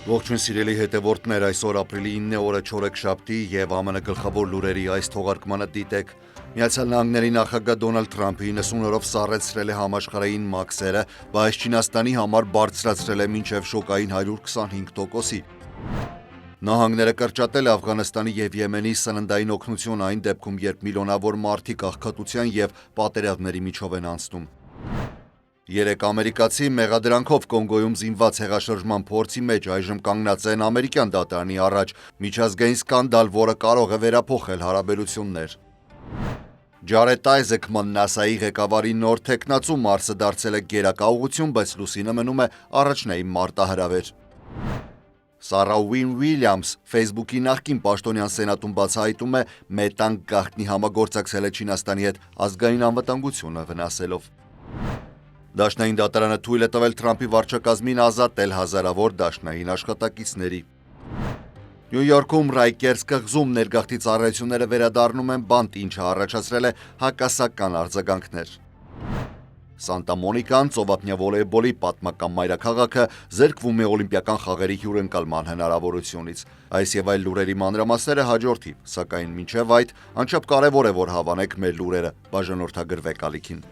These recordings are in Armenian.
Ողջույն սիրելի հետևորդներ, այսօր ապրիլի 9 օրը չորեքշաբթի եւ ԱՄՆ գլխավոր լուրերի այս թողարկմանը դիտեք։ Միացյալ Նահանգների նախագահ Դոնալդ Թրամփը 90 օրով սառեցրել է համաշխարհային մաքսերը, բայց Չինաստանի համար բարձրացրել է մինչև շոկային 125%-ի։ Նահանգները կրճատել է Աֆղանստանի եւ Եմենի սննդային օգնություն այն դեպքում, երբ միլիոնավոր մարդիկ աղքատության եւ պատերազմների միջով են անցնում։ 3 ամերիկացի մեղադրանքով Կոնգոյում զինված հեղաշրջման փորձի մեջ այժմ կանգնած են ամերիկյան դատարանի առաջ, միջազգային սկանդալ, որը կարող է վերափոխել հարաբերություններ։ Ջարեդ Այզեքման ՆԱՍԱ-ի ղեկավարի նոր թեկնածու Մարսը դարձել է գերակա ուղղություն, բայց լուսինը մնում է առաջնային մարտահրավեր։ Սառա Ուիլյամս Facebook-ի նախկին պաշտոնյան սենատում բացահայտում է Մետան գաղտնի համագործակցել է Չինաստանի հետ ազգային անվտանգությունը վնասելով։ Դաշնային դատարանը թույլ է տվել Թրամփի վարչակազմին ազատել հազարավոր դաշնային աշխատակիցների։ Նյու Յորքում Ռայքերս կղզում ներգաղթի ծառայությունները վերադառնում են բանտ, ինչը առաջացրել է հակասական արձագանքներ։ Սանտա Մոնիկան, ծովափնյա վոլեյբոլի պատմական մայրաքաղաքը, զրկվում է օլիմպիական խաղերի հյուրընկալման հնարավորությունից։ Այս եւ այլ լուրերի մանրամասները հաջորդի, սակայն մինչև այդ անչափ կարևոր է, որ հավանեք մեր լուրերը, բաժանորդագրվեք ալիքին։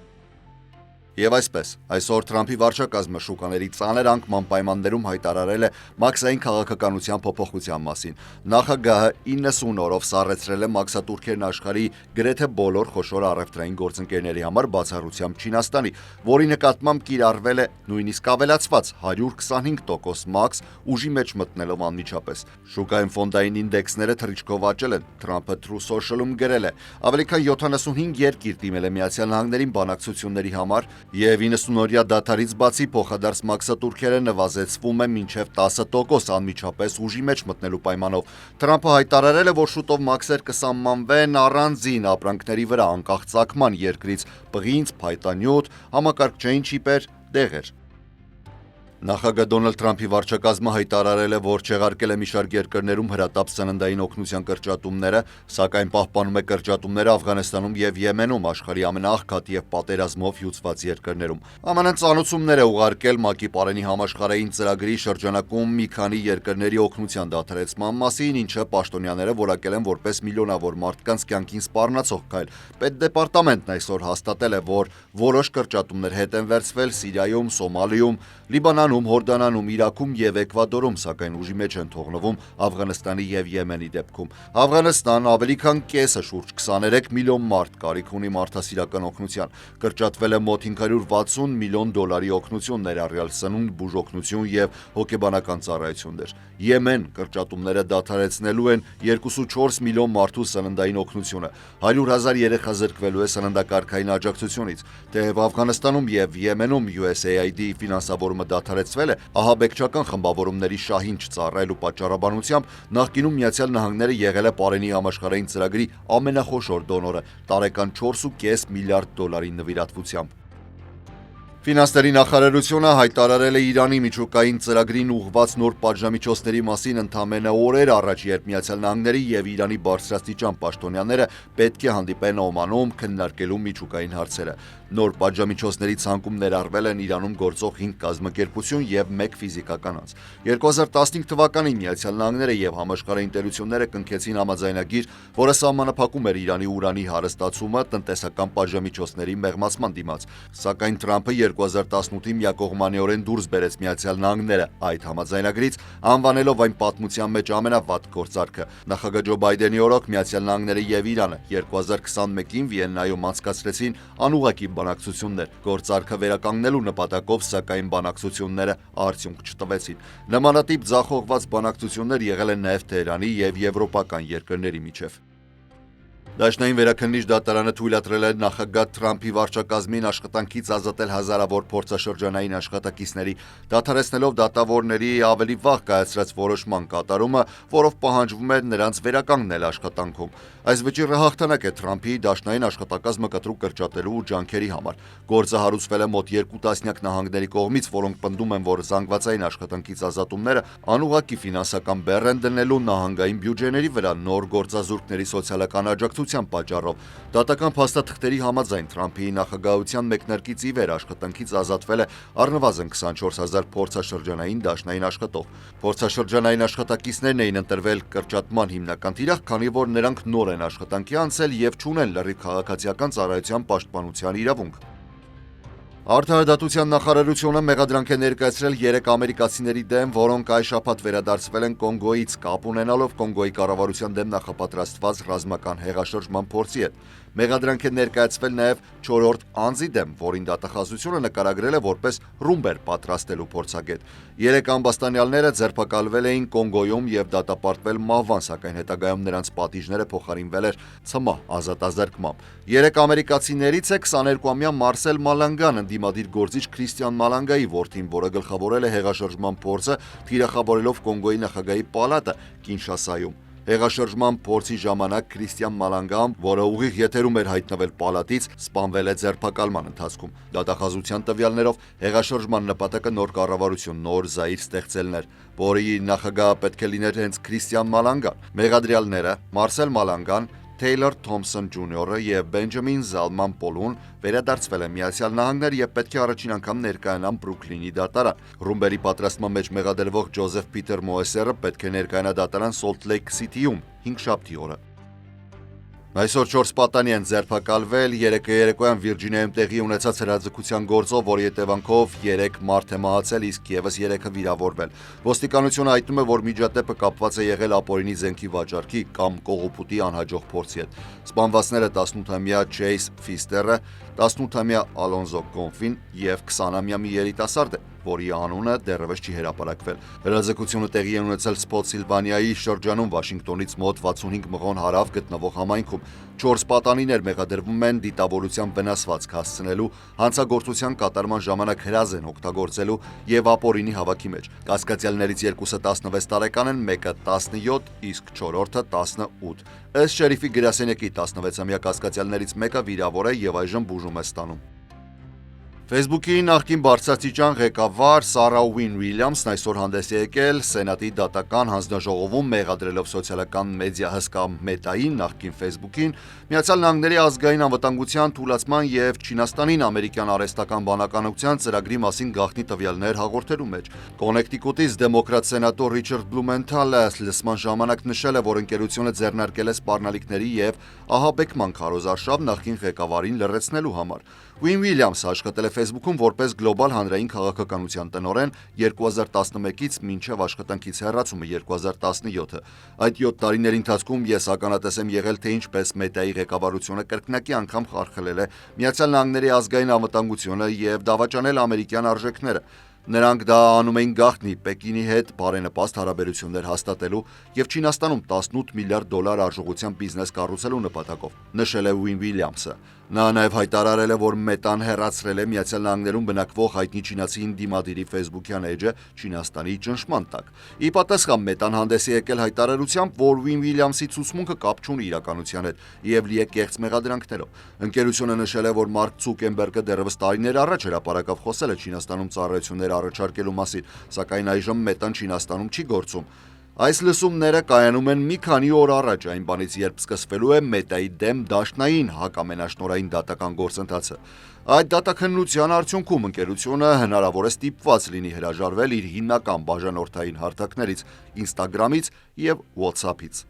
Եվ այսպես, այսօր Թրամփի վարչակազմը շուկաների ծանր անկման պայմաններում հայտարարել է մաքսային քաղաքականության փոփոխության մասին։ Նախագահը 90 օրով սառեցրել է մաքսատուրքերն աշխարհի գրեթե բոլոր խոշոր առևտրային գործընկերների համար բացառությամբ Չինաստանի, որի նկատմամբ կիրառվել է նույնիսկ ավելացված 125% մաքս ուժի մեջ մտնելով անմիջապես։ Շուկայում ֆոնդային ինդեքսները թռիչքով աճել են։ Թրամփը True Social-ում գրել է. ավելի քան 75 երկիր դիմել է Միացյալ Նահանգներին բանակցությունների համար, եւ 90-օրյա դադարից բացի փոխադարձ մաքսատուրքերը նվազեցվում է մինչև 10% անմիջապես ուժի մեջ մտնելու պայմանով։ Թրամփը հայտարարել է, որ շուտով մաքսեր կսահմանվեն առանձին ապրանքների վրա, անկախ ծագման երկրից՝ պղինձ, փայտանյութ, համակարգչային չիպեր, դեղեր։ Նախագահ Դոնալդ Թրամփի վարչակազմը հայտարարել է, որ չեղարկել է մի շարք երկրներում հրատապ սննդային օգնության կրճատումները, սակայն պահպանում է կրճատումները Աֆղանստանում եւ Եմենում, աշխարհի ամենաաղքատ եւ պատերազմով հյուծված երկրներում։ ԱՄՆ-ն ծանուցումներ է ուղարկել ՄԱԿ-ի պարենի համաշխարհային ծրագրի շրջանակում մի քանի երկրների օգնության դադարեցման մասին, ինչը պաշտոնյաները որակել են որպես միլիոնավոր մարդկանց կյանքին սպառնացող քայլ։ Պետդեպարտամենտն այսօր հաստատել է, որ որոշ կրճատումներ հետ են վերցվել Սիրիայում, Սոմալիում, Լիբանանում, Հորդանանում, Իրաքում եւ Էկվադորում, սակայն ուժի մեջ են թողնվում Աֆղանստանի եւ Եմենի դեպքում։ Աֆղանստան ավելի քան կեսը, շուրջ 23 միլիոն մարդ կարիք ունի մարդասիրական օգնության։ Կրճատվել է մոտ 560 միլիոն դոլարի օգնություն, ներառյալ սնունդ, բուժօգնություն եւ հոգեբանական ծառայություններ։ Եմեն կրճատումները դադարեցնելու են 2.4 միլիոն մարդու սննդային օգնությունը։ 100,000 երեխա զրկվելու է սննդակարգային աջակցությունից։ Թեև Աֆղանստանում եւ Եմենում USAID-ի ֆինանսավորումը դադարեցվել է, ահաբեկչական խմբավորումների շահին չծառայելու պատճառաբանությամբ նախկինում Միացյալ Նահանգները եղել է պարենի համաշխարհային ծրագրի ամենախոշոր դոնորը՝ տարեկան 4.5 միլիարդ դոլարի նվիրատվությամբ։ Ֆինանսների նախարարությունը հայտարարել է Իրանի միջուկային ծրագրին ուղղված նոր պատժամիջոցների մասին ընդամենը օրեր առաջ, երբ Միացյալ Նահանգների եւ Իրանի բարձրաստիճան պաշտոնյաները պետք է հանդիպեն Օմանում քննարկելու միջուկային հարցերը։ Նոր պատժամիջոցների ցանկում ներառվել են Իրանում գործող 5 կազմակերպություն եւ 1 ֆիզիկական անձ։ 2015 թվականին Միացյալ Նահանգները եւ համաշխարհային ընկերությունները կնքեցին համաձայնագիր, որը սահմանափակում էր Իրանի ուրանի հարստացումը տնտեսական պատժամիջոցների մեղմացման դիմաց։ Սակայն Թրամփը 2018-ին միակողմանիորեն դուրս բերեց Միացյալ Նահանգները այդ համաձայնագրից, անվանելով այն պատմության մեջ ամենավատ գործարքը։ Նախագահ Ջո Բայդենի օրոք Միացյալ Նահանգները եւ Իրանը 2021-ին Վիեննայում անցկացրեցին անուղղակի բանակցություններ գործարքը վերականգնելու նպատակով, սակայն բանակցությունները արդյունք չտվեցին։ Նմանատիպ ձախողված բանակցություններ եղել են նաեւ Թեհրանի եւ եվրոպական երկրների միջև։ Դաշնային վերաքննիչ դատարանը թույլատրել է նախագահ Թրամփի վարչակազմին աշխատանքից ազատել հազարավոր փորձաշրջանային աշխատակիցների, դադարեցնելով դատավորների ավելի վաղ կայացրած որոշման կատարումը, որով պահանջվում է նրանց վերականգնել աշխատանքում։ Այս վճիռը հաղթանակ է Թրամփի դաշնային աշխատակազմը կտրուկ կրճատելու ջանքերի համար։ Գործը հարուցվել է մոտ 2 տասնյակ նահանգների կողմից, որոնք պնդում են, որ զանգվածային աշխատանքից ազատումները անուղղակի ֆինանսական բեռ են դնելու նահանգային բյուջեների վրա նոր գործազուրկների սոցիալական աջակցության անհրաժեշտության պատճառով։ Դատական փաստաթղթերի համաձայն Թրամփի նախագահության մեկնարկից ի վեր աշխատանքից ազատվել է առնվազն 24,000 փորձաշրջանային դաշնային աշխատող։ Փորձաշրջանային աշխատակիցներն էին ընտրվել կրճատման հիմնական թիրախ, քանի որ նրանք նոր են աշխատանքի անցել եւ չունեն լրիվ քաղաքացիական ծառայության պաշտպանության իրավունք։ Արդարադատության նախարարությունը մեղադրանք է ներկայացրել 3 ամերիկացիների դեմ, որոնք այս շաբաթ վերադարձվել են Կոնգոյից կապ ունենալով Կոնգոյի կառավարության դեմ նախապատրաստված ռազմական հեղաշրջման փորձի հետ։ Մեղադրանք է ներկայացվել նաև 4-րդ անձի դեմ, որին դատախազությունը նկարագրել է որպես ռումբեր պատրաստելու փորձագետ։ 3 ամբաստանյալները ձերբակալվել էին Կոնգոյում եւ դատապարտվել մահվան, սակայն հետագայում նրանց պատիժները փոխարինվել էր ՑՄ ազատազրկմամբ։ 3 ամերիկացիներից է 22-ամյա Մարսել Մալանգան, ընդդիմադիր գործիչ Քրիստիան Մալանգայի որդին, որը գլխավորել է հեղաշրջման փորձը, թիրախավորելով Կոնգոյի նախագահի պալատը Կինշասայում։ Հեղաշրջման փորձի ժամանակ Քրիստիան Մալանգան, որը ուղիղ եթերում էր հայտնվել պալատից, սպանվել է ձերբակալման ընթացքում։ Դատախազության տվյալներով հեղաշրջման նպատակը նոր կառավարություն, նոր զայր ստեղծելն էր, որի նախագահը պետք է լիներ հենց Քրիստիան Մալանգան։ Մեղադրյալները Մարսել Մալանգան, Թեյլոր Թոմփսոն Ջունիորը եւ Բենջամին Զալման Պոլուն վերադարձվել են Միացյալ Նահանգներ եւ պետք է առաջին անգամ ներկայանան Բրուքլինի դատարան։ Ռումբերի պատրաստման մեջ մեղադրվող Ջոզեֆ Պիտեր Մոեսերը պետք է ներկայանա դատարան Սոլտ Լեյք Սիթիում 5-շաբթի օրը։ Այսօր 4 պատանի են ձերբակալվել երեկոյան Վիրջինիայում տեղի ունեցած հրաձգության գործով, որի հետևանքով 3 մարդ է մահացել, իսկ եւս 3-ը վիրավորվել։ Ոստիկանությունը հայտնում է, որ միջադեպը կապված է եղել ապօրինի զենքի վաճառքի կամ կողոպուտի անհաջող փորձի հետ։ Սպանվածները 18-ամյա Ջեյս Ֆիստերը, 18-ամյա Ալոնզո Կոնֆին եւ 20-ամյա մի երիտասարդ է, որի անունը դեռևս չի հրապարակվել։ Հրաձգությունը տեղի է ունեցել Սփոթսիլվանիայի շրջանում Վաշինգտոնից մոտ 65 մղոն հարավ գտնվող համայնքում։ 4 պատանիներ մեղադրվում են դիտավորության վնասվածք հասցնելու, հանցագործության կատարման ժամանակ հրազեն օգտագործելու եւ ապօրինի հավաքի մեջ։ Կասկածյալներից 2-ը 16 տարեկան են, մեկը 17, իսկ 4-րդը 18։ Ըստ շերիֆի գրասենյակի 16-ամյա կասկածյալներից մեկը վիրավոր է եւ այժմ բուժում է ստանում։ Facebook-ի նախկին բարձրաստիճան ղեկավար Սարա Ուին Ուիլյամսն այսօր հանդես է եկել Սենատի դատական հանձնաժողովում մեղադրելով սոցիալական մեդիա հսկա Մետային, նախկին Facebook-ին, Միացյալ Նահանգների ազգային անվտանգության թուլացման եւ Չինաստանին ամերիկյան արհեստական բանականության ծրագրի մասին գաղտնի տվյալներ հաղորդելու մեջ։ Կոնեկտիկուտից դեմոկրատ սենատոր Ռիչարդ Բլումենթալը լսման ժամանակ նշել է, որ ընկերությունը ձեռնարկել է սպառնալիքների եւ ահաբեկման քարոզարշավ նախկին ղեկավարին լրացնելու համար։ Ուին Ուիլյամսը աշխատել է Facebook-ում որպես գլոբալ հանրային քաղաքականության տնօրեն 2011-ից մինչև աշխատանքից հեռացումը 2017-ը։ Այդ 7 տարիների ընթացքում ես ականատես եմ եղել, թե ինչպես Մետայի ղեկավարությունը կրկնակի անգամ խարխլել է Միացյալ Նահանգների ազգային անվտանգությունը եւ դավաճանել ամերիկյան արժեքները։ Նրանք դա անում էին գաղտնի Պեկինի հետ բարենպաստ հարաբերություններ հաստատելու եւ Չինաստանում 18 միլիարդ դոլար արժողությամբ բիզնես կառուցելու նպատակով, նշել է Ուին Ուիլյամսը։ Նա նաև հայտարարել է, որ Մետան հեռացրել է Միացյալ Նահանգներում բնակվող հայտնի չինացի դիմադիրի Facebook-յան էջը Չինաստանի ճնշման տակ։ Ի պատասխան Մետան հանդես է եկել հայտարարությամբ, որ Ուին Ուիլյամսի ցուցմունքը կապ չունի իրականության հետ եւ լի է կեղծ մեղադրանքներով։ Ընկերությունը նշել է, որ Մարկ Ցուկենբերգը դեռևս տարիներ առաջ հրապարակավ խոսել է Չինաստանում ծառայություններ առաջարկելու մասին, սակայն այժմ Մետան Չինաստանում չի գործում։ Այս լսումները կայանում են մի քանի օր առաջ այն բանից, երբ սկսվելու է Մետայի դեմ դաշնային հակամենաշնորհային դատական գործընթացը։ Այդ դատաքննության արդյունքում ընկերությունը հնարավոր է ստիպված լինի հրաժարվել իր հիմնական բաժանորդային հարթակներից Instagram-ից եւ WhatsApp-ից։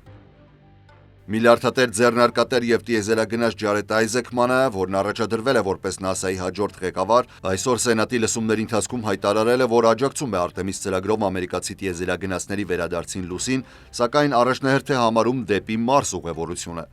Միլիարդատեր ձեռնարկատեր եւ տիեզերագնաց Ջարեդ Այզեքմանը, որն առաջադրվել է որպես ՆԱՍԱ-ի հաջորդ ղեկավար, այսօր Սենատի լսումների ընթացքում հայտարարել է, որ աջակցում է Արտեմիս ծրագրով ամերիկացի տիեզերագնացների վերադարձին լուսին, սակայն առաջնահերթ է համարում դեպի Մարս ուղևորությունը։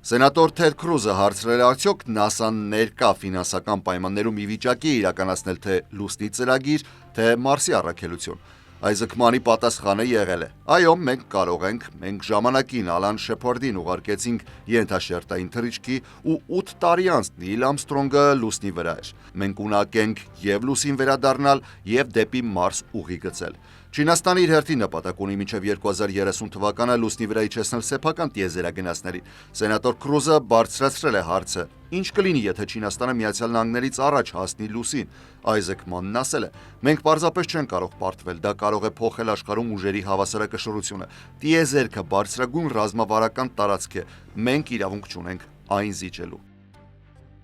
Սենատոր Թեդ Քրուզը հարցրել է, արդյոք ՆԱՍԱ-ն ներկա ֆինանսական պայմաններում ի վիճակի է իրականացնել թե լուսնի ծրագիր, թե Մարսի առաքելություն։ Այզեքմանի պատասխանը եղել է. Այո, մենք կարող ենք, մենք ժամանակին Ալան Շեփարդին ուղարկեցինք ենթաշերտային թռիչքի ու 8 տարի անց Նիլ Ամստրոնգը լուսնի վրա էր։ Մենք ունակ ենք եւ լուսին վերադառնալ եւ դեպի Մարս ուղի գծել։ Չինաստանը իր հերթին նպատակ ունի մինչև 2030 թվականը լուսնի վրա իջեցնել սեփական տիեզերագնացներին։ Սենատոր Քրուզը բարձրացրել է հարցը. ինչ կլինի, եթե Չինաստանը Միացյալ Նահանգներից առաջ հասնի լուսին։ Այզեք Մանն ասել է. մենք պարզապես չենք կարող պարտվել, դա կարող է փոխել աշխարհում ուժերի հավասարակշռությունը։ Տիեզերքը բարձրագույն ռազմավարական տարածք է։ Մենք իրավունք չունենք այն զիջելու։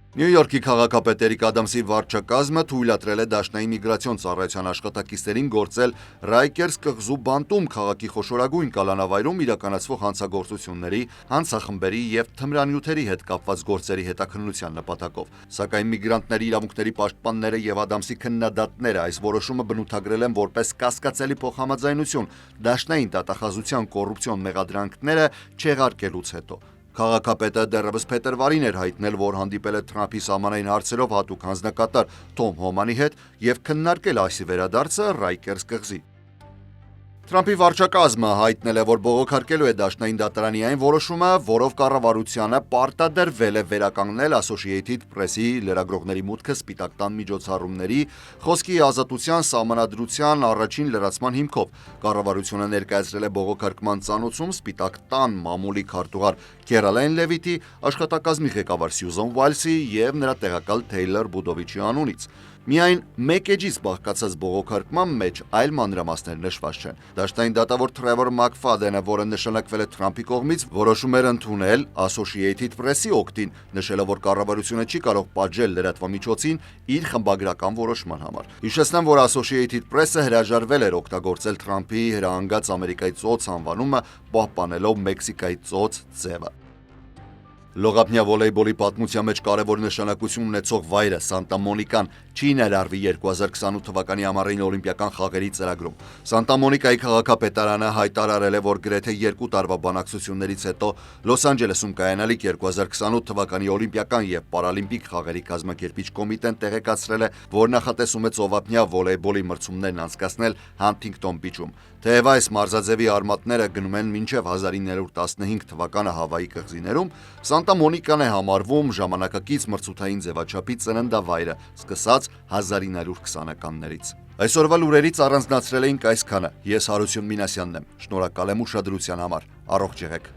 Նյու Յորքի քաղաքապետ Էրիկ Ադամսի վարչակազմը թույլատրել է Դաշնային միգրացիոն ծառայության աշխատակիցներին գործել Ռայքերս կղզու բանտում քաղաքի խոշորագույն կալանավայրում իրականացվող հանցագործությունների, հանցախմբերի եւ թմրանյութերի հետ կապված գործերի հետաքննության նպատակով։ Սակայն միգրանտների իրավունքների պաշտպանները եւ Ադամսի քննադատները այս որոշումը բնութագրել են որպես կասկածելի փոխհամաձայնություն Դաշնային դատախազության կոռուպցիոն մեղադրանքները չեղարկելուց հետո։ Քաղաքապետը դեռևս փետրվարին էր հայտնել, որ հանդիպել է Թրամփի սահմանային հարցերով հատուկ հանձնակատար Թոմ Հոմանի հետ եւ քննարկել այսի վերադարձը Ռայքերս կղզի։ Թրամփի վարչակազմը հայտնել է, որ բողոքարկելու է Դաշնային դատարանի այն որոշումը, որով կառավարությանը պարտադրվել է վերականգնել Associated Press-ի լրագրողների մուտքը Սպիտակ տան միջոցառումների խոսքի ազատության սահմանադրության առաջին լրացման հիմքով։ Կառավարությունը ներկայացրել է բողոքարկման ծանուցում Սպիտակ տան մամուլի քարտուղար Քերոլայն Լևիթի, աշխատակազմի ղեկավար Սյուզան Ուայլսի եւ նրա տեղակալ Թեյլոր Բուդովիչի անունից։ Միայն մեկ էջից բաղկացած բողոքարկման մեջ այլ մանրամասներ նշված չեն։ Դաշնային դատավոր Թրևոր Մակֆադենը, որը նշանակվել է Թրամփի կողմից, որոշում էր ընդունել Associated Press-ի օգտին, նշելով, որ կառավարությունը չի կարող պատժել լրատվամիջոցին իր խմբագրական որոշման համար։ Հիշեցնեմ, որ Associated Press-ը հրաժարվել էր օգտագործել Թրամփի հրահանգած Ամերիկայի ծոց անվանումը, պահպանելով Մեքսիկայի ծոց ձևը։ Լողափնյա վոլեյբոլի պատմության մեջ կարևոր նշանակություն ունեցող վայրը Սանտա Մոնիկան չի ներառվի 2028 թվականի ամառային օլիմպիական խաղերի ծրագրում։ Սանտա Մոնիկայի քաղաքապետարանը հայտարարել է, որ գրեթե 2 տարվա բանակցություններից հետո Լոս Անջելեսում կայանալիք 2028 թվականի օլիմպիական եւ պարալիմպիկ խաղերի կազմակերպիչ կոմիտեն տեղեկացրել է, որ նախատեսում է ծովափնյա վոլեյբոլի մրցումներն անցկացնել Հանթինգթոն բիչում։ Թեև այս մարզաձևի արմատները գնում են մինչև 1915 թվականը Հավայի կղզիներում, Սանտա Մոնիկան է համարվում ժամանակակից մրցութային ձևաչափի ծննդավայրը, սկսած 1920-ականներից։ Այսօրվա լուրերից առանձնացրել էինք այսքանը։ Ես Հարություն Մինասյանն եմ։ Շնորհակալ եմ ուշադրության համար։ Առողջ եղեք։